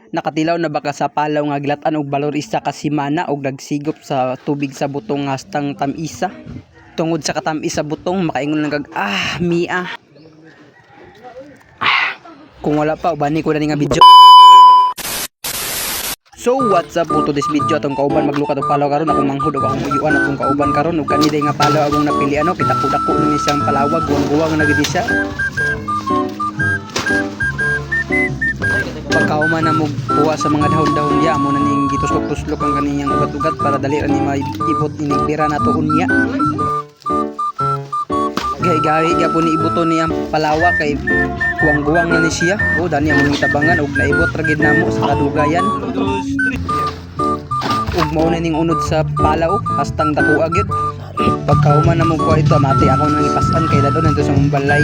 Nakatilaw na baka sa palaw nga gilatan og balorista kasimana og nagsigop sa tubig sa butong hastang tamisa. Tungod sa katamis sa butong makaingon lang kag mia. Kung wala pa ubani ko na ni nga video. So what's up po to this video atong kauban maglukat og palaw karon akong manghud og akong uyuan atong kauban karon ug kani day nga palaw akong napili kita ko dako ni isang palawag guwang-guwang na gid siya. Pagkauman na mo kuha sa mga dahon-dahon ya mo na ning gituslok-tuslok ang kaniyang ugat-ugat para dali ra ni maibot inigbira nato unya. Gay gyapon ni ibuton niya palawa kay guwang-guwang na ni siya. Dani ang gitabangan og naibot ra gid namo sa kadugayan. Ug mao na ning unod sa palaw hastang dako gyud. Pagkauman na mo kuha ito amati ako nang ipasan kay dadon nanto sa mong balay.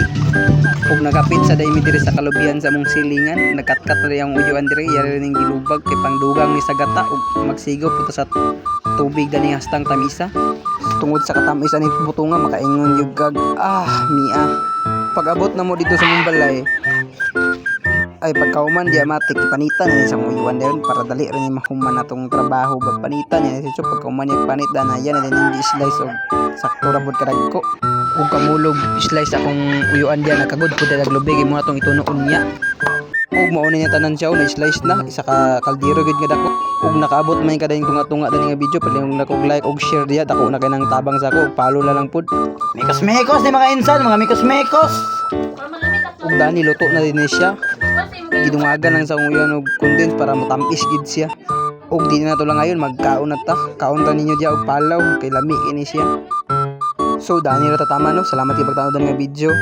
Ug nagapit sa daymi diri sa kalubihan sa mong silingan, nagkatkat na ang uyuan diri yari ning gilubag kay pangdugang ni sa gata ug magsigaw puto sa tubig dani hastang tamisa. Tungod sa katamisa ni butunga makaingon yung gag mia. Pag-abot na mo dito sa mong balay ay pagkauman di amatik panitan ni sa uyuan dayon para dali ra ni mahuman atong trabaho panitan ni sa pagkauman ni panit danayan na din slice og sakto ra bud kadagko ug kamulog slice akong uyuan diyan nakagud pud daglubig mo atong itunoon niya ug mao na niya tanan siya na slice na isa ka kaldero gid nga dako ug nakaabot man kada yung tunga-tunga dani nga video pala yung like og share diya dako na kay nang tabang sa ako palo na lang pud mikos mekos ni mga insan mga mikos mekos ug dani luto na din siya gidungagan lang sa uyuan og condense para matampis gid siya ug di na to lang ngayon magkaon na ta kaon ta ninyo diya og palaw kay lami ini siya. So dani ra ta tama no salamat kay pagtanaw nga video.